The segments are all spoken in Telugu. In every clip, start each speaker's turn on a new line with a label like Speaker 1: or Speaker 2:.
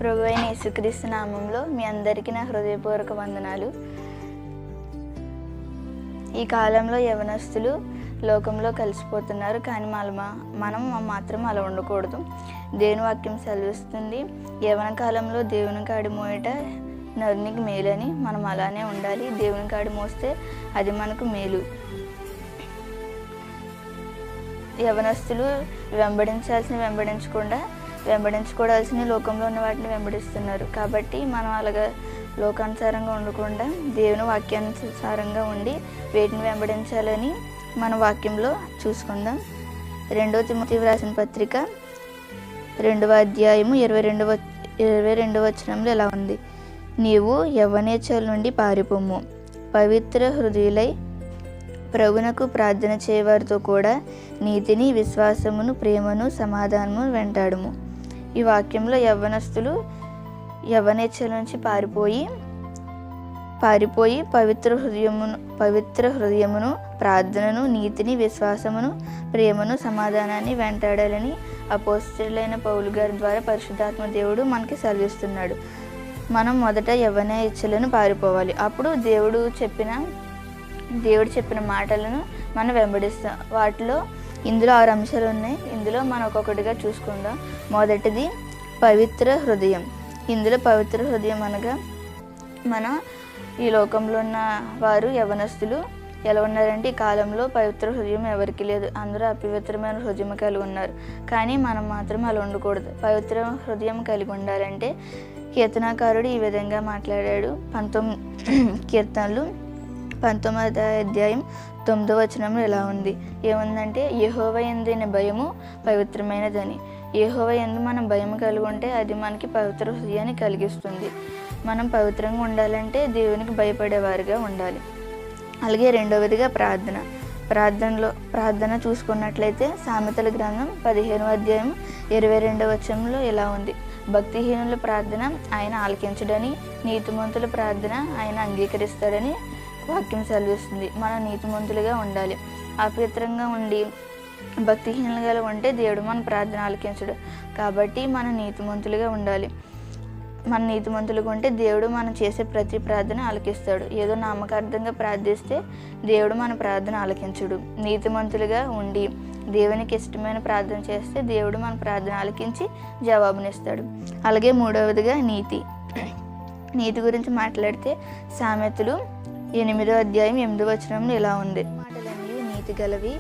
Speaker 1: ప్రభువైన యేసుక్రీస్తు నామంలో మీ అందరికీ నా హృదయపూర్వక వందనాలు. ఈ కాలంలో యవనస్తులు లోకంలో కలిసిపోతున్నారు, కానీ మనం మాత్రం అలా ఉండకూడదు. దేవుని వాక్యం సెలవిస్తుంది, యవన కాలంలో దేవుని కాడి మోయట నరునికి మేలని. మనం అలానే ఉండాలి. దేవుని కాడి మోస్తే అది మనకు మేలు. యవనస్తులు వెంబడించకూడాల్సిన లోకంలో ఉన్న వాటిని వెంబడిస్తున్నారు. కాబట్టి మనం అలాగా లోకానుసారంగా ఉండకుండా దేవుని వాక్యానుసారంగా ఉండి వేటిని వెంబడించాలని మన వాక్యంలో చూసుకుందాం. 2 తిమోతి వ్రాసిన పత్రిక 2వ అధ్యాయము 22వ వచనంలో ఇలా ఉంది: నీవు యవ్వనేచ్ఛల నుండి పారిపోము, పవిత్ర హృదయులై ప్రభువునకు ప్రార్థన చేయవారితో కూడా నీతిని, విశ్వాసమును, ప్రేమను, సమాధానమును వెంటాడుము. ఈ వాక్యంలో యవ్వనస్తులు యవ్వనేచ్ఛల నుంచి పారిపోయి పవిత్ర హృదయమును, ప్రార్థనను, నీతిని, విశ్వాసమును, ప్రేమను, సమాధానాన్ని వెంటాడాలని అపోస్తలుడైన పౌలు గారి ద్వారా పరిశుద్ధాత్మ దేవుడు మనకి సెలవిస్తున్నాడు. మనం మొదట యవ్వనేచ్ఛలను పారిపోవాలి. అప్పుడు దేవుడు చెప్పిన మాటలను మనం వెంబడిస్తాం. ఇందులో 6 అంశాలు ఉన్నాయి. ఇందులో మనం ఒక్కొక్కటిగా చూసుకుందాం. మొదటిది పవిత్ర హృదయం. ఇందులో పవిత్ర హృదయం అనగా ఈ లోకంలో ఉన్న వారు యవనస్తులు ఎలా ఉన్నారంటే, ఈ కాలంలో పవిత్ర హృదయం ఎవరికి లేదు. అందరూ అపవిత్రమైన హృదయం కలిగి ఉన్నారు. కానీ మనం మాత్రం అలా ఉండకూడదు. పవిత్ర హృదయం కలిగి ఉండాలంటే కీర్తనాకారుడు ఈ విధంగా మాట్లాడాడు. కీర్తనలు 19వ అధ్యాయం 9వ వచనంలో ఇలా ఉంది. ఏముందంటే, యెహోవా యందు భయము పవిత్రమైనదని. యెహోవా యందు మనం భయం కలిగి ఉంటే అది మనకి పవిత్ర హృదయాన్ని కలిగిస్తుంది. మనం పవిత్రంగా ఉండాలంటే దేవునికి భయపడేవారుగా ఉండాలి. అలాగే రెండవదిగా ప్రార్థన చూసుకున్నట్లయితే సామెతల గ్రంథం 15వ అధ్యాయం 22వ వచనంలో ఇలా ఉంది: భక్తిహీనుల ప్రార్థన ఆయన ఆలకించడని, నీతిమంతుల ప్రార్థన ఆయన అంగీకరిస్తాడని వాక్యం సెలవిస్తుంది. మనం నీతిమంతులుగా ఉండాలి. అపవిత్రంగా ఉండి భక్తిహీనులుగా ఉంటే దేవుడు మన ప్రార్థన ఆలకించడు. కాబట్టి మనం నీతిమంతులుగా ఉండాలి. మన నీతిమంతులుగా ఉంటే దేవుడు మనం చేసే ప్రతి ప్రార్థన ఆలకిస్తాడు. ఏదో నామకార్థంగా ప్రార్థిస్తే దేవుడు మన ప్రార్థన ఆలకించడు. నీతిమంతులుగా ఉండి దేవునికి ఇష్టమైన ప్రార్థన చేస్తే దేవుడు మన ప్రార్థన ఆలకించి జవాబునిస్తాడు. అలాగే మూడవదిగా నీతి గురించి మాట్లాడితే సామెతలు 8వ అధ్యాయం 8వ వచనంలో ఇలా ఉంది: మాటలన్నీ నీతి గలవి,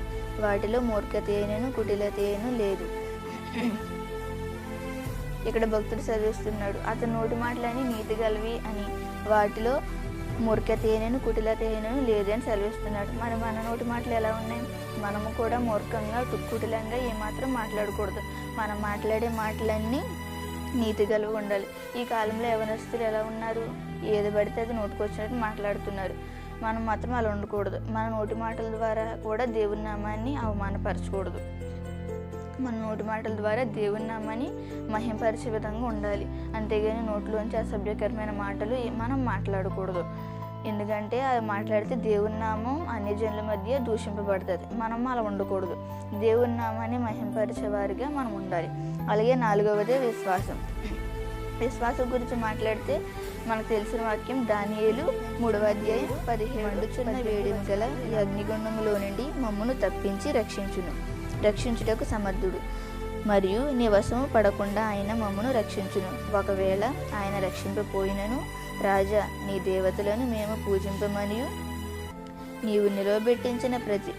Speaker 1: వాటిలో మూర్ఖత అయినను కుటిలత అయినను లేదు. ఇక్కడ భక్తుడు చదివిస్తున్నాడు, అతని నోటి మాటలన్నీ నీతి గలవి అని, వాటిలో మూర్ఖత అయినను కుటిలత అయినను లేదు అని సెలవిస్తున్నాడు. మన నోటి మాటలు ఎలా ఉన్నాయి? మనము కూడా మూర్ఖంగా కుటిలంగా ఏమాత్రం మాట్లాడకూడదు. మనం మాట్లాడే మాటలన్నీ నీతి గలవి ఉండాలి. ఈ కాలంలో యవనస్తులు ఎలా ఉన్నారు? ఏది పడితే అది నోటుకొచ్చినట్టు మాట్లాడుతున్నారు. మనం మాత్రం అలా ఉండకూడదు. మన నోటి మాటల ద్వారా కూడా దేవుని నామాన్ని అవమానపరచకూడదు. మన నోటి మాటల ద్వారా దేవుని నామాన్ని మహింపరిచే విధంగా ఉండాలి. అంతేగాని నోట్లోంచి అసభ్యకరమైన మాటలు మనం మాట్లాడకూడదు. ఎందుకంటే అది మాట్లాడితే దేవుని నామం అన్యజనుల మధ్య దూషింపబడుతుంది. మనం అలా ఉండకూడదు. దేవుని నామాన్ని మహింపరిచేవారిగా మనం ఉండాలి. అలాగే 4వది విశ్వాసం గురించి మాట్లాడితే మనకు తెలిసిన వాక్యం దానియేలు 3వ అధ్యాయం 17 వేడిమి గల ఈ అగ్నిగుండములో నుండి మమ్మను తప్పించి రక్షించుటకు సమర్థుడు, మరియు నీ వశము పడకుండా ఆయన మమ్మను రక్షించును. ఒకవేళ ఆయన రక్షింపపోయినను, రాజా నీ దేవతలను మేము పూజింపమనియు నీవు నిలవబెట్టించిన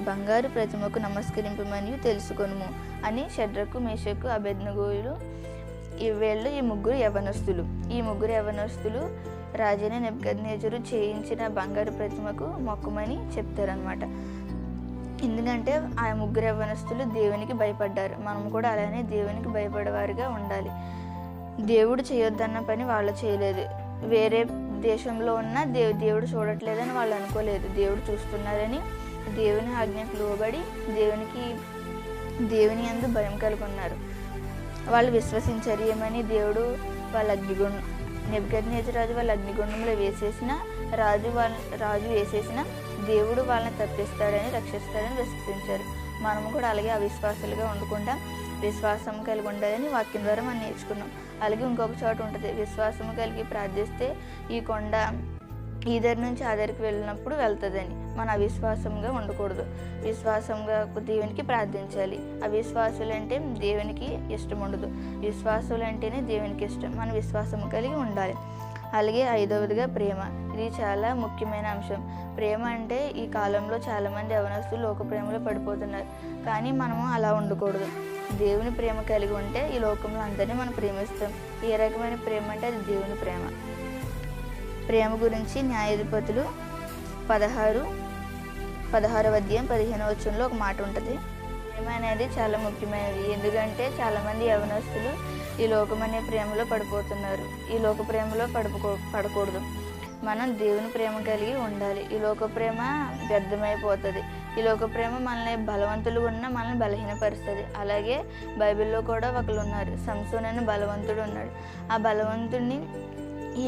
Speaker 1: బంగారు ప్రతిమకు నమస్కరింపమనియు తెలుసుకొనుము అని షడ్రకు, మేషకు, అబేద్నెగోలు ఈ ముగ్గురు యవనస్తులు రాజైన నెబుకద్నెజరు చేయించిన బంగారు ప్రతిమకు మొక్కమని చెప్తారనమాట. ఎందుకంటే ఆ ముగ్గురు యవనస్తులు దేవునికి భయపడ్డారు. మనం కూడా అలానే దేవునికి భయపడేవారుగా ఉండాలి. దేవుడు చేయొద్దన్న పని వాళ్ళు చేయలేదు. వేరే దేశంలో ఉన్న దేవుడు చూడట్లేదని వాళ్ళు అనుకోలేదు. దేవుడు చూస్తున్నారని దేవుని ఆజ్ఞకు లోబడి దేవుని యందు భయం కలిగి ఉన్నారు. వాళ్ళు విశ్వసించారు. ఏమని? దేవుడు వాళ్ళ నెబుకద్నెజరు రాజు వాళ్ళ అగ్నిగుండంలో వేసేసిన రాజు వేసేసిన దేవుడు వాళ్ళని తప్పిస్తాడని, రక్షిస్తాడని విశ్వసించారు. మనము కూడా అలాగే అవిశ్వాసులుగా ఉండకుండా విశ్వాసం కలిగి ఉండాలని వాక్యం ద్వారా మనం నేర్చుకున్నాం. అలాగే ఇంకొక చోట ఉంటుంది, విశ్వాసం కలిగి ప్రార్థిస్తే ఈ కొండ ఈదరి నుంచి ఆదరికి వెళ్ళినప్పుడు వెళ్తుందని. మన అవిశ్వాసంగా ఉండకూడదు, విశ్వాసంగా దేవునికి ప్రార్థించాలి. అవిశ్వాసులు అంటే దేవునికి ఇష్టం ఉండదు, విశ్వాసులు అంటేనే దేవునికి ఇష్టం. మన విశ్వాసం కలిగి ఉండాలి. అలాగే 5వదిగా ప్రేమ. ఇది చాలా ముఖ్యమైన అంశం. ప్రేమ అంటే ఈ కాలంలో చాలామంది యవనస్తులు లోక ప్రేమలో పడిపోతున్నారు. కానీ మనము అలా ఉండకూడదు. దేవుని ప్రేమ కలిగి ఉంటే ఈ లోకంలో అందరినీ మనం ప్రేమిస్తాం. ఏ రకమైన ప్రేమ అంటే అది దేవుని ప్రేమ. ప్రేమ గురించి న్యాయాధిపతులు 16వ అధ్యాయం 15వ వచనంలో ఒక మాట ఉంటుంది. ప్రేమ అనేది చాలా ముఖ్యమైనది. ఎందుకంటే చాలామంది యవనస్తులు ఈ లోకమనే ప్రేమలో పడిపోతున్నారు. ఈ లోక ప్రేమలో పడకూడదు. మనం దేవుని ప్రేమ కలిగి ఉండాలి. ఈ లోక ప్రేమ వ్యర్థమైపోతుంది. ఈ లోక ప్రేమ మనల్ని బలవంతులు ఉన్న మనల్ని బలహీనపరుస్తుంది. అలాగే బైబిల్లో కూడా ఒకరు ఉన్నారు, సంసోను అనే బలవంతుడు ఉన్నాడు. ఆ బలవంతుడిని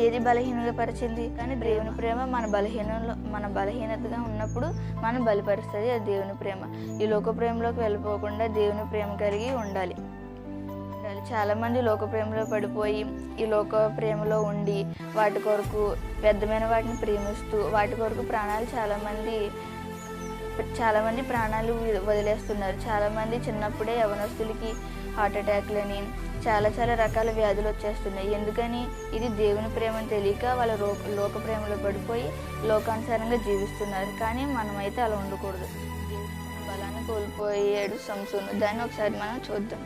Speaker 1: ఏది బలహీనపరిచింది? కానీ దేవుని ప్రేమ మన బలహీనతగా ఉన్నప్పుడు మనం బలపరుస్తుంది. అది దేవుని ప్రేమ. ఈ లోక ప్రేమలోకి వెళ్ళిపోకుండా దేవుని ప్రేమ కలిగి ఉండాలి. చాలామంది లోక ప్రేమలో పడిపోయి ఈ లోక ప్రేమలో ఉండి వాటి కొరకు వ్యర్థమైన వాటిని ప్రేమిస్తూ వాటి కొరకు చాలామంది ప్రాణాలు వదిలేస్తున్నారు. చాలామంది చిన్నప్పుడే యవనస్తులకి హార్ట్ అటాక్లని చాలా రకాల వ్యాధులు వచ్చేస్తున్నాయి. ఎందుకని? ఇది దేవుని ప్రేమను తెలియక వాళ్ళ లోక ప్రేమలో పడిపోయి లోకానుసారంగా జీవిస్తున్నారు. కానీ మనమైతే అలా ఉండకూడదు. బలాన్ని కోల్పోయాడు సంసోను. దాన్ని ఒకసారి మనం చూద్దాం.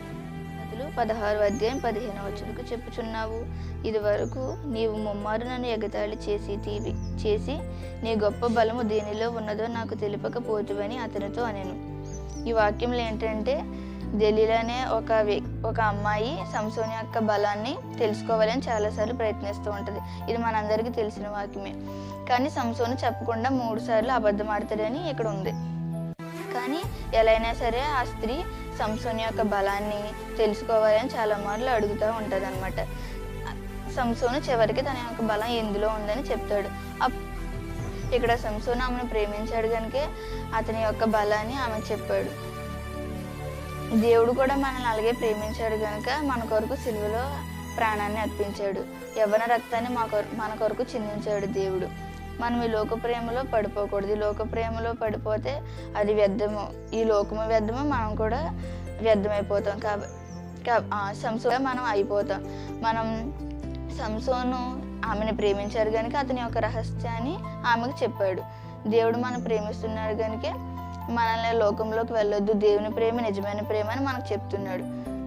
Speaker 1: 16వ అధ్యాయం 15వ వచనంకు చెప్పుచున్నావు, ఇది వరకు నీవు ముమ్మారు నన్ను ఎగతాళి చేసి నీ గొప్ప బలము దేనిలో ఉన్నదో నాకు తెలియకపోతువని అతనితో అనెను. ఈ వాక్యంలో ఏంటంటే దెలీలా అనే ఒక అమ్మాయి సంసోను యొక్క బలాన్ని తెలుసుకోవాలని చాలాసార్లు ప్రయత్నిస్తూ ఉంటుంది. ఇది మనందరికీ తెలిసిన వాక్యమే. కానీ సంసోను చెప్పకుండా 3 సార్లు అబద్ధం ఆడతాడని ఇక్కడ ఉంది. కానీ ఎలా అయినా సరే ఆ స్త్రీ సంసోను యొక్క బలాన్ని తెలుసుకోవాలని చాలా మార్లు అడుగుతూ ఉంటుంది అనమాట. సంసోను చివరికి తన యొక్క బలం ఎందులో ఉందని చెప్తాడు. ఇక్కడ సంసోను ఆమెను ప్రేమించాడు కనుక అతని యొక్క బలాన్ని ఆమె చెప్పాడు. దేవుడు కూడా మనల్ని అలాగే ప్రేమించాడు కనుక మన కొరకు సిలువలో ప్రాణాన్ని అర్పించాడు. యవ్వన రక్తాన్ని మన కొరకు చిందించాడు దేవుడు. మనం ఈ లోక ప్రేమలో పడిపోకూడదు. ఈ లోక ప్రేమలో పడిపోతే అది వ్యర్థము. ఈ లోకము వ్యర్థము, మనం కూడా వ్యర్థమైపోతాం. సంసోను మనం అయిపోతాం. సంసోను ఆమెను ప్రేమించారు కనుక అతని యొక్క రహస్యాన్ని ఆమెకు చెప్పాడు. దేవుడు మనం ప్రేమిస్తున్నాడు కనుక మనల్ని లోకంలోకి వెళ్ళొద్దు, దేవుని ప్రేమ నిజమైన ప్రేమ అని మనకు చెప్తున్నాడు.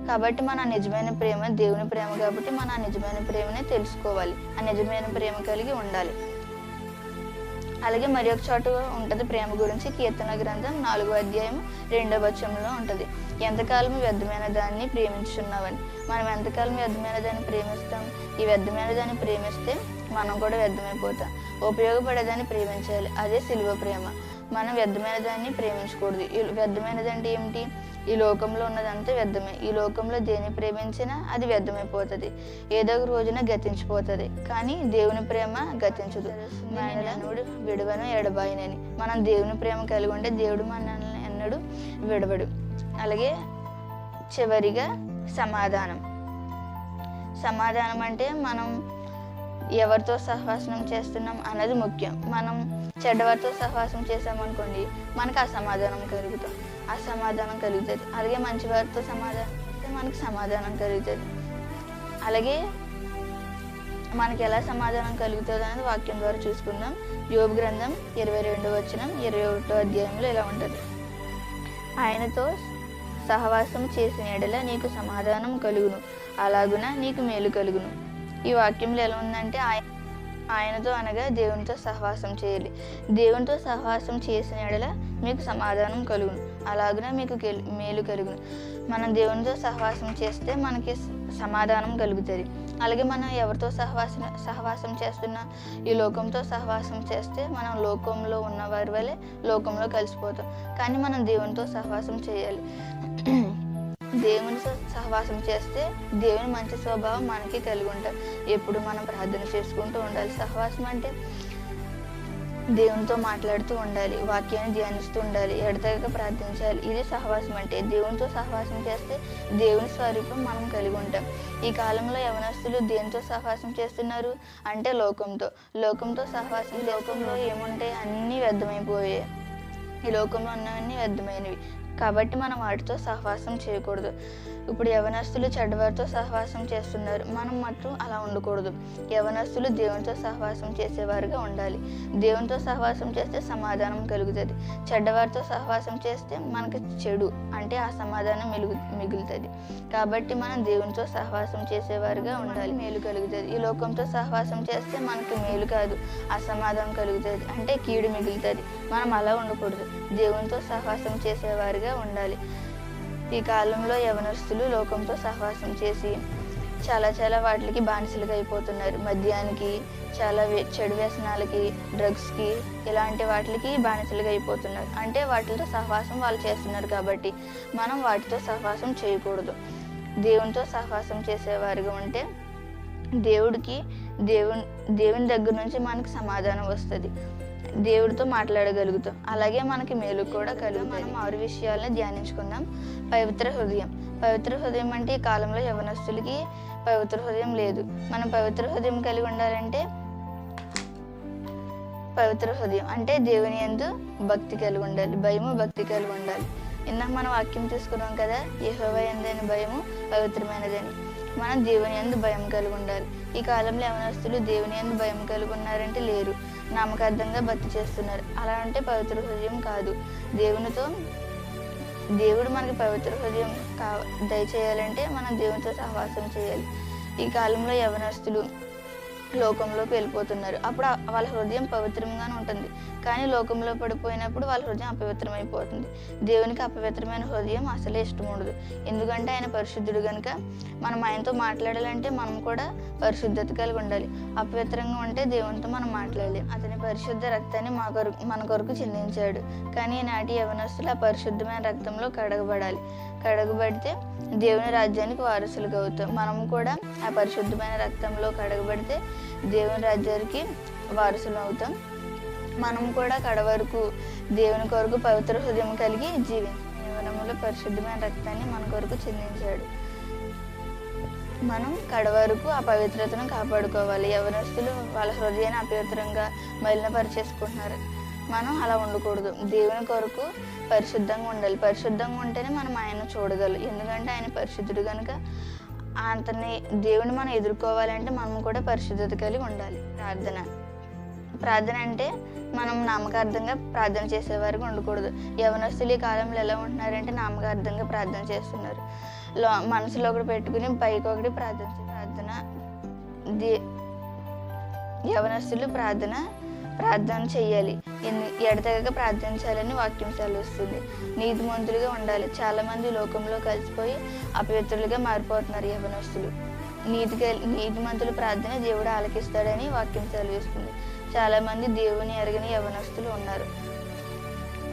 Speaker 1: కాబట్టి మన నిజమైన ప్రేమ దేవుని ప్రేమ కాబట్టి మన నిజమైన ప్రేమనే తెలుసుకోవాలి. ఆ నిజమైన ప్రేమ కలిగి ఉండాలి. అలాగే మరి ఒక చోట ఉంటుంది ప్రేమ గురించి. కీర్తన గ్రంథం 4వ అధ్యాయం 2వ వచనంలో ఉంటుంది, ఎంతకాలం వ్యర్థమైన దాన్ని ప్రేమించున్నావని. మనం ఎంతకాలం వ్యర్థమైన దాన్ని ప్రేమిస్తాం? ఈ వ్యర్థమైన దాన్ని ప్రేమిస్తే మనం కూడా వ్యర్థమైపోతాం. ఉపయోగపడేదాన్ని ప్రేమించాలి. అదే సిలువ ప్రేమ. మనం వ్యర్థమైన దాన్ని ప్రేమించకూడదు. ఈ వ్యర్థమైనది అంటే ఏమిటి? ఈ లోకంలో ఉన్నదంతా వ్యర్థమే. ఈ లోకంలో దేన్ని ప్రేమించినా అది వ్యర్థమైపోతుంది, ఏదో ఒక రోజున గతించిపోతుంది. కానీ దేవుని ప్రేమ గతించదు. మననుడు విడవను ఎడబాయినని. మనం దేవుని ప్రేమ కలిగి ఉంటే దేవుడు మనల్ని ఎన్నడూ విడవడు. అలాగే చివరిగా సమాధానం. సమాధానం అంటే మనం ఎవరితో సహవాసం చేస్తున్నాం అన్నది ముఖ్యం. మనం చెడ్డవారితో సహవాసం చేసామనుకోండి, మనకు అసమాధానం కలుగుతుంది. అలాగే మంచి వారితో సమాధానం చేస్తే మనకు సమాధానం కలుగుతుంది. అలాగే మనకి ఎలా సమాధానం కలుగుతుంది అనేది వాక్యం ద్వారా చూసుకుందాం. యోబు గ్రంథం 22వ వచనం 21వ అధ్యాయంలో ఇలా ఉంటుంది, ఆయనతో సహవాసం చేసిన ఎడల నీకు సమాధానం కలుగును, అలాగున నీకు మేలు కలుగును. ఈ వాక్యంలో ఎలా ఉందంటే ఆయనతో అనగా దేవునితో సహవాసం చేయాలి. దేవునితో సహవాసం చేసిన ఎడల మీకు సమాధానం కలుగును, అలాగున మీకు మేలు కలుగును. మనం దేవునితో సహవాసం చేస్తే మనకి సమాధానం కలుగుతుంది. అలాగే మనం ఎవరితో సహవాసం చేస్తున్నా ఈ లోకంతో సహవాసం చేస్తే మనం లోకంలో ఉన్నవారి వల్లే లోకంలో కలిసిపోతాం. కానీ మనం దేవునితో సహవాసం చేయాలి. దేవునితో సహవాసం చేస్తే దేవుని మంచి స్వభావం మనకి కలిగి ఉంటాం. ఎప్పుడు మనం ప్రార్థన చేసుకుంటూ ఉండాలి. సహవాసం అంటే దేవునితో మాట్లాడుతూ ఉండాలి, వాక్యాన్ని ధ్యానిస్తూ ఉండాలి, ఎడతెగక ప్రార్థించాలి. ఇది సహవాసం అంటే. దేవునితో సహవాసం చేస్తే దేవుని స్వరూపం మనం కలిగి ఉంటాం. ఈ కాలంలో యవనస్తులు దేనితో సహవాసం చేస్తున్నారు అంటే లోకంతో సహవాసం. లోకంలో ఏముంటాయి? అన్నీ వ్యర్థమైపోయాయి. ఈ లోకంలో ఉన్నవన్నీ వ్యర్థమైనవి. కాబట్టి మనం వాటితో సహవాసం చేయకూడదు. ఇప్పుడు యవనస్తులు చెడ్డవారితో సహవాసం చేస్తున్నారు, మనం మాత్రం అలా ఉండకూడదు. యవనస్తులు దేవునితో సహవాసం చేసేవారుగా ఉండాలి. దేవునితో సహవాసం చేస్తే సమాధానం కలుగుతుంది. చెడ్డవారితో సహవాసం చేస్తే మనకి చెడు అంటే ఆ సమాధానం మిగులుతుంది. కాబట్టి మనం దేవునితో సహవాసం చేసేవారుగా ఉండాలి, మేలు కలుగుతుంది. ఈ లోకంతో సహవాసం చేస్తే మనకి మేలు కాదు, అసమాధానం కలుగుతుంది, అంటే కీడు మిగులుతుంది. మనం అలా ఉండకూడదు, దేవునితో సహవాసం చేసేవారుగా ఉండాలి. ఈ కాలంలో యవనస్తులు లోకంతో సహవాసం చేసి చాలా వాటికి బానిసలుగా అయిపోతున్నారు. మద్యానికి, చాలా చెడు వ్యసనాలకి, డ్రగ్స్కి, ఇలాంటి వాటికి బానిసలుగా అయిపోతున్నారు. అంటే వాటితో సహవాసం వాళ్ళు చేస్తున్నారు కాబట్టి మనం వాటితో సహవాసం చేయకూడదు. దేవునితో సహవాసం చేసేవారుగా ఉంటే దేవుని దగ్గర నుంచి మనకి సమాధానం వస్తుంది, దేవుడితో మాట్లాడగలుగుతాం, అలాగే మనకి మేలు కూడా కలుగుతుంది. మనం 6 విషయాలని ధ్యానించుకుందాం. పవిత్ర హృదయం అంటే ఈ కాలంలో యవనస్తులకి పవిత్ర హృదయం లేదు. మనం పవిత్ర హృదయం కలిగి ఉండాలంటే పవిత్ర హృదయం అంటే దేవుని యందు భక్తి కలిగి ఉండాలి, భయము భక్తి కలిగి ఉండాలి. ఇందాక మనం వాక్యం తీసుకున్నాం కదా, యెహోవా యందైన భయము పవిత్రమైనదని. మనం దేవుని యందు భయం కలిగి ఉండాలి. ఈ కాలంలో యవనస్తులు దేవుని యందు భయం కలిగి ఉన్నారంటే లేరు, నామకార్థంగా భక్తి చేస్తున్నారు. అలా అంటే పవిత్ర హృదయం కాదు. దేవుడు మనకి పవిత్ర హృదయం దయచేయాలంటే మనం దేవునితో సహవాసం చేయాలి. ఈ కాలంలో యవనస్తులు లోకంలోకి వెళ్ళిపోతున్నారు. అప్పుడు వాళ్ళ హృదయం పవిత్రంగానే ఉంటుంది, కానీ లోకంలో పడిపోయినప్పుడు వాళ్ళ హృదయం అపవిత్రమైపోతుంది. దేవునికి అపవిత్రమైన హృదయం అసలే ఇష్టం ఉండదు. ఎందుకంటే ఆయన పరిశుద్ధుడు కనుక మనం ఆయనతో మాట్లాడాలంటే మనం కూడా పరిశుద్ధత కలిగి ఉండాలి. అపవిత్రంగా ఉంటే దేవునితో మనం మాట్లాడలేం. అతని పరిశుద్ధ రక్తాన్ని మన కొరకు చిందించాడు. కానీ ఈనాటి యవనస్తులు ఆ పరిశుద్ధమైన రక్తంలో కడగబడితే దేవుని రాజ్యానికి వారసులుగా అవుతాం. మనం కూడా ఆ పరిశుద్ధమైన రక్తంలో కడగబడితే దేవుని రాజ్యానికి వారసులు అవుతాం. మనం కూడా కడవరకు దేవుని కొరకు పవిత్ర హృదయం కలిగి జీవనములో పరిశుద్ధమైన రక్తాన్ని మన కొరకు చిందించాడు. మనం కడవరకు ఆ పవిత్రతను కాపాడుకోవాలి. యవనస్తులు వాళ్ళ హృదయాన్ని అపవిత్రంగా మలినపరిచేసుకుంటున్నారు. మనం అలా ఉండకూడదు. దేవుని కొరకు పరిశుద్ధంగా ఉండాలి. పరిశుద్ధంగా ఉంటేనే మనం ఆయన చూడగలం. ఎందుకంటే ఆయన పరిశుద్ధుడు కనుక దేవుని మనం ఎదుర్కోవాలంటే మనం కూడా పరిశుద్ధత కలిగి ఉండాలి. ప్రార్థన అంటే మనం నామకార్థంగా ప్రార్థన చేసేవారికి ఉండకూడదు. యవనస్తులు ఈ కాలంలో ఎలా ఉంటున్నారంటే నామకార్థంగా ప్రార్థన చేస్తున్నారు. మనసులో ఒకటి పెట్టుకుని పైకి ఒకటి ప్రార్థన యవనస్తులు ప్రార్థన చేయాలి, ఎడతెగక ప్రార్థించాలని వాక్యం సెలవిస్తుంది. నీతిమంతులుగా ఉండాలి. చాలామంది లోకంలో కలిసిపోయి అపవిత్రులుగా మారిపోతున్నారు యవనస్తులు. నీతిమంతుల ప్రార్థన దేవుడు ఆలకిస్తాడని వాక్యం సెలవిస్తుంది. చాలామంది దేవుని ఎరగని యవనస్తులు ఉన్నారు.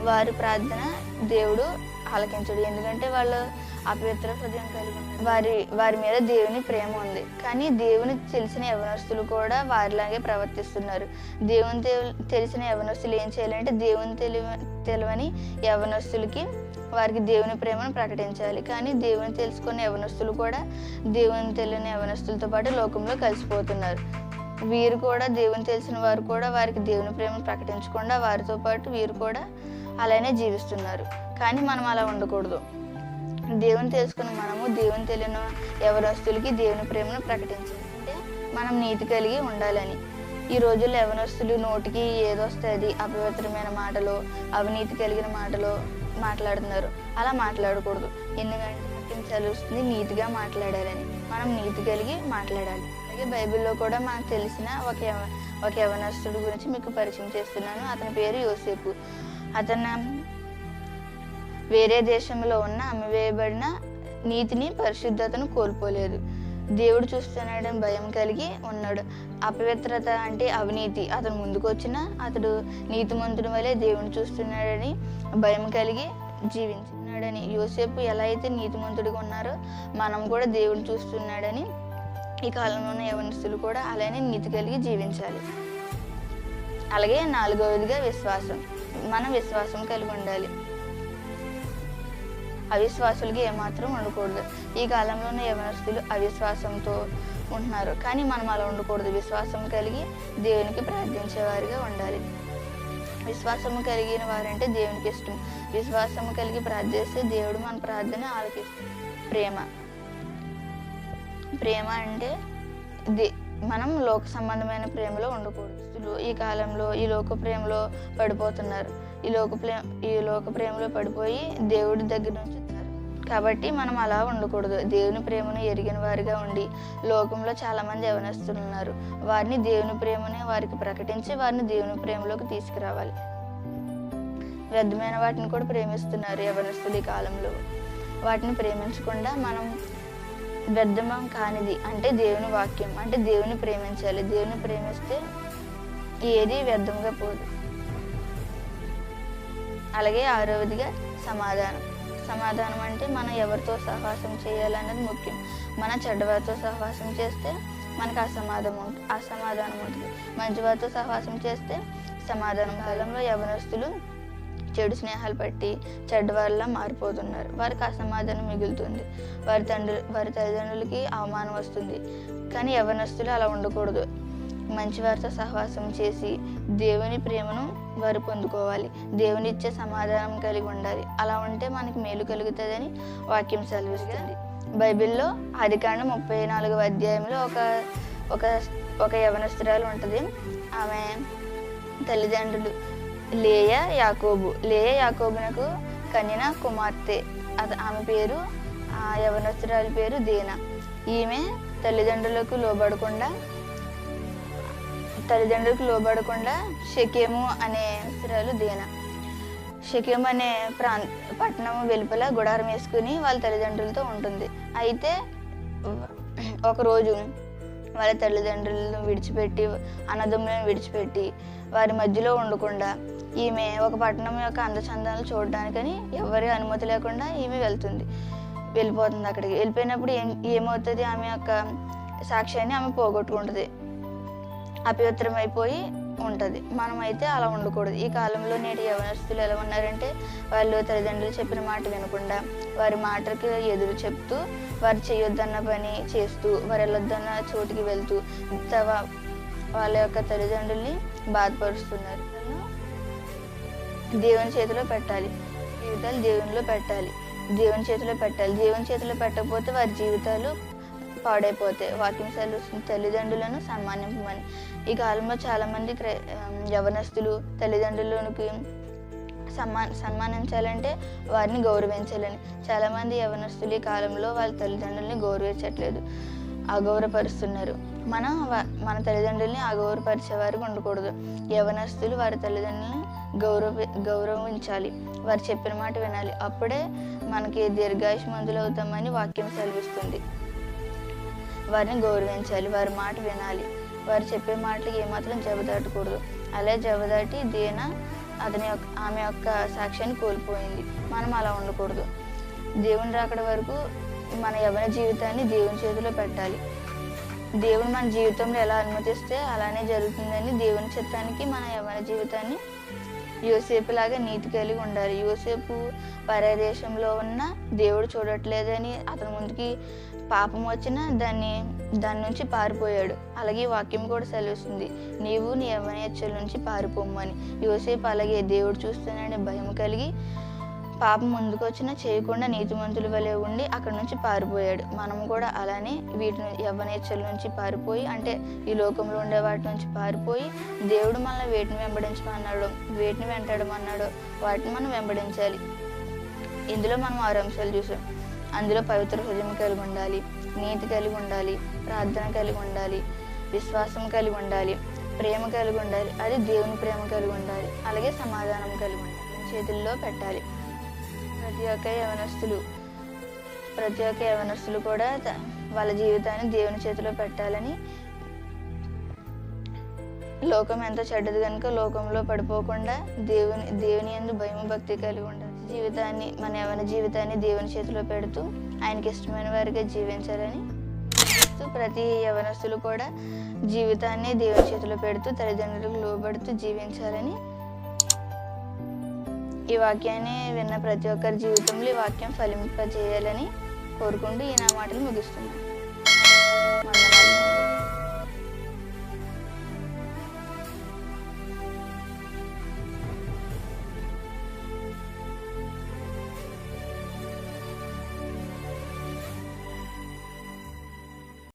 Speaker 1: వారి ప్రార్థన దేవుడు ఆలకించడు, ఎందుకంటే వాళ్ళు అపవిత్ర హృదయం కలిగి ఉన్నారు. వారి మీద దేవుని ప్రేమ ఉంది, కానీ దేవుని తెలిసిన యవనస్తులు కూడా వారిలాగే ప్రవర్తిస్తున్నారు. దేవుని తెలిసిన యవనస్తులు ఏం చేయాలంటే దేవుని తెలియని యవనస్తులకి వారికి దేవుని ప్రేమను ప్రకటించాలి. కానీ దేవుని తెలుసుకున్న యవనస్తులు కూడా దేవుని తెలియని యవనస్తులతో పాటు లోకంలో కలిసిపోతున్నారు. వీరు కూడా దేవుని తెలిసిన వారు కూడా వారికి దేవుని ప్రేమను ప్రకటించకుండా వారితో పాటు వీరు కూడా అలానే జీవిస్తున్నారు. కానీ మనం అలా ఉండకూడదు. దేవుని తెలుసుకున్న మనము దేవుని తెలియని యవనస్తులకి దేవుని ప్రేమను ప్రకటించాలి. అంటే మనం నీతి కలిగి ఉండాలని. ఈ రోజుల్లో యవనస్తులు నోటికి ఏదొస్తుంది అపవిత్రమైన మాటలు, అవినీతి కలిగిన మాటలు మాట్లాడుతున్నారు. అలా మాట్లాడకూడదు. ఎందుకంటే చదువుతుంది నీతిగా మాట్లాడాలని. మనం నీతి కలిగి మాట్లాడాలి. అలాగే బైబిల్లో కూడా మనకు తెలిసిన ఒక యవనస్తుడు గురించి మీకు పరిచయం చేస్తున్నాను. అతని పేరు యోసేపు. అతను వేరే దేశంలో ఉన్న అమ్మివేయబడిన నీతిని, పరిశుద్ధతను కోల్పోలేదు. దేవుడు చూస్తున్నాడని భయం కలిగి ఉన్నాడు. అపవిత్రత అంటే అవినీతి అతను ముందుకు వచ్చినా అతడు నీతిమంతుడి వలె దేవుని చూస్తున్నాడని భయం కలిగి జీవించున్నాడని. యోసేపు ఎలా అయితే నీతిమంతుడిగా ఉన్నారో మనం కూడా దేవుని చూస్తున్నాడని ఈ కాలంలో ఉన్న యవనస్తులు కూడా అలానే నీతి కలిగి జీవించాలి. అలాగే 4వదిగా విశ్వాసం. మనం విశ్వాసం కలిగి ఉండాలి. అవిశ్వాసులకి ఏమాత్రం ఉండకూడదు. ఈ కాలంలోనే యవనస్తులు అవిశ్వాసంతో ఉంటున్నారు, కానీ మనం అలా ఉండకూడదు. విశ్వాసం కలిగి దేవునికి ప్రార్థించేవారిగా ఉండాలి. విశ్వాసము కలిగిన వారంటే దేవునికి ఇష్టం. విశ్వాసము కలిగి ప్రార్థిస్తే దేవుడు మన ప్రార్థన ఆలకిస్తాడు. ప్రేమ అంటే మనం లోక సంబంధమైన ప్రేమలో ఉండకూడదు. ఈ కాలంలో ఈ లోక ప్రేమలో పడిపోతున్నారు. ఈ లోక ప్రేమలో పడిపోయి దేవుడి దగ్గర నుంచి. కాబట్టి మనం అలా ఉండకూడదు. దేవుని ప్రేమను ఎరిగిన వారిగా ఉండి, లోకంలో చాలామంది యవనస్తులు ఉన్నారు, వారిని దేవుని ప్రేమని వారికి ప్రకటించి వారిని దేవుని ప్రేమలోకి తీసుకురావాలి. వ్యర్థమైన వాటిని కూడా ప్రేమిస్తున్నారు యవనస్తులు ఈ కాలంలో. వాటిని ప్రేమించకుండా మనం వ్యర్థం కానిది అంటే దేవుని వాక్యం, అంటే దేవుని ప్రేమించాలి. దేవుని ప్రేమిస్తే ఏది వ్యర్థంగా పోదు. అలాగే 6వదిగా సమాధానం అంటే మనం ఎవరితో సహవాసం చేయాలన్నది ముఖ్యం. మన చెడ్డవారితో సహవాసం చేస్తే మనకు అసమాధానం ఉంటుంది. మంచివారితో సహవాసం చేస్తే సమాధానం. కాలంలో యవనస్తులు చెడు స్నేహాలు పట్టి చెడ్డవారిలా మారిపోతున్నారు. వారికి అసమాధానం మిగులుతుంది. వారి తల్లిదండ్రులకి అవమానం వస్తుంది. కానీ యవనస్తులు అలా ఉండకూడదు. మంచివారితో సహవాసం చేసి దేవుని ప్రేమను వారు పొందుకోవాలి. దేవుని ఇచ్చే సమాధానం కలిగి ఉండాలి. అలా ఉంటే మనకి మేలు కలుగుతుందని వాక్యం సెలవిస్తుంది. బైబిల్లో ఆదికాండం 34వ అధ్యాయంలో ఒక యవనస్తురాలు ఉంటుంది. ఆమె తల్లిదండ్రులు లేయా యాకోబునకు కన్యన కుమార్తె. ఆమె పేరు, ఆ యవనస్తురాలి పేరు దీనా. ఈమె తల్లిదండ్రులకు లోబడకుండా షెకెము అనే స్త్రీలు దీనా. షెకెము అనే పట్టణం వెలుపల గుడారం వేసుకుని వాళ్ళ తల్లిదండ్రులతో ఉంటుంది. అయితే ఒకరోజు వాళ్ళ తల్లిదండ్రులను విడిచిపెట్టి, అన్నదమ్ములను విడిచిపెట్టి వారి మధ్యలో ఉండకుండా ఈమె ఒక పట్టణం యొక్క అందచందాలను చూడడానికని ఎవరి అనుమతి లేకుండా ఈమె వెళ్ళిపోతుంది. అక్కడికి వెళ్ళిపోయినప్పుడు ఏమవుతుంది, ఆమె యొక్క సాక్ష్యాన్ని ఆమె పోగొట్టుకుంటుంది, అపవిత్రమైపోయి ఉంటుంది. మనమైతే అలా ఉండకూడదు. ఈ కాలంలో నేటి యవనస్తులు ఎలా ఉన్నారంటే, వాళ్ళు తల్లిదండ్రులు చెప్పిన మాట వినకుండా వారి మాటకి ఎదురు చెప్తూ, వారు చేయొద్దన్న పని చేస్తూ, వారు వెళ్ళొద్దన్న చోటుకి వెళ్తూ వాళ్ళ యొక్క తల్లిదండ్రుల్ని బాధపరుస్తున్నారు. దేవుని చేతిలో పెట్టాలి. జీవితాలు దేవుని చేతిలో పెట్టాలి. దేవుని చేతిలో పెట్టకపోతే వారి జీవితాలు పాడైపోతాయి. వాక్యం సెలవుస్తుంది, తల్లిదండ్రులను సన్మానింపమని. ఈ కాలంలో చాలామంది యవనస్తులు తల్లిదండ్రులకు సన్మానించాలంటే వారిని గౌరవించాలని. చాలామంది యవనస్తులు ఈ కాలంలో వాళ్ళ తల్లిదండ్రులని గౌరవించట్లేదు, అగౌరవపరుస్తున్నారు. మన తల్లిదండ్రుల్ని అగౌరవపరిచే వారికి ఉండకూడదు. యవనస్తులు వారి తల్లిదండ్రులను గౌరవించాలి. వారు చెప్పిన మాట వినాలి. అప్పుడే మనకి దీర్ఘాయుష్మంతులు అవుతామని వాక్యం సెలవిస్తుంది. వారిని గౌరవించాలి, వారి మాట వినాలి. వారు చెప్పే మాటలకి ఏమాత్రం జవదాటకూడదు. అలా జవదాటి దీనా ఆమె యొక్క సాక్ష్యాన్ని కోల్పోయింది. మనం అలా ఉండకూడదు. దేవుని రాకడ వరకు మన యవ్వన జీవితాన్ని దేవుని చేతిలో పెట్టాలి. దేవుడు మన జీవితంలో ఎలా అనుమతిస్తే అలానే జరుగుతుందని దేవుని చిత్తానికి మన యవ్వన జీవితాన్ని యోసేపులాగా నీతి కలిగి ఉండాలి. యోసేపు పరదేశంలో ఉన్న దేవుడు చూడట్లేదని అతని ముందుకి పాపం వచ్చినా దాని నుంచి పారిపోయాడు. అలాగే వాక్యం కూడా సెలవుస్తుంది, నీవు నీ యవ్వనేచ్ఛల నుంచి పారిపోమ్మని. యోసేపు అలాగే దేవుడు చూస్తున్నాడని భయం కలిగి పాపం ముందుకు వచ్చినా చేయకుండా నీతిమంతుల వలె ఉండి అక్కడి నుంచి పారిపోయాడు. మనం కూడా అలానే వీటిని యవ్వనేచ్ఛల నుంచి పారిపోయి, అంటే ఈ లోకంలో ఉండే వాటి నుంచి పారిపోయి, దేవుడు మనల్ని వేటిని వెంబడించమన్నాడో, వేటిని వెంటాడమన్నాడో వాటిని మనం వెంబడించాలి. ఇందులో మనం 6 అంశాలు చూసాం. అందులో పవిత్ర హృదయం కలిగి ఉండాలి, నీతి కలిగి ఉండాలి, ప్రార్థన కలిగి ఉండాలి, విశ్వాసం కలిగి ఉండాలి, ప్రేమ కలిగి ఉండాలి, అది దేవుని ప్రేమ కలిగి ఉండాలి, అలాగే సమాధానం కలిగి ఉండాలి. చేతుల్లో పెట్టాలి. ప్రతి ఒక్క యవనస్తులు కూడా వాళ్ళ జీవితాన్ని దేవుని చేతిలో పెట్టాలని. లోకం ఎంతో చెడ్డది కనుక లోకంలో పడిపోకుండా దేవుని యందు భయం భక్తి కలిగి ఉండాలి. మన యవ్వన జీవితాన్ని దేవుని చేతిలో పెడుతూ ఆయనకి ఇష్టమైన వారిగా జీవించాలని చేస్తూ ప్రతి యవనస్తులు కూడా జీవితాన్ని దేవుని చేతిలో పెడుతూ తల్లిదండ్రులకు లోబడుతూ జీవించాలని, ఈ వాక్యాన్ని విన్న ప్రతి ఒక్కరి జీవితంలో ఈ వాక్యం ఫలింపజేయాలని కోరుకుంటూ ఈ నా మాటలు ముగిస్తున్నాను.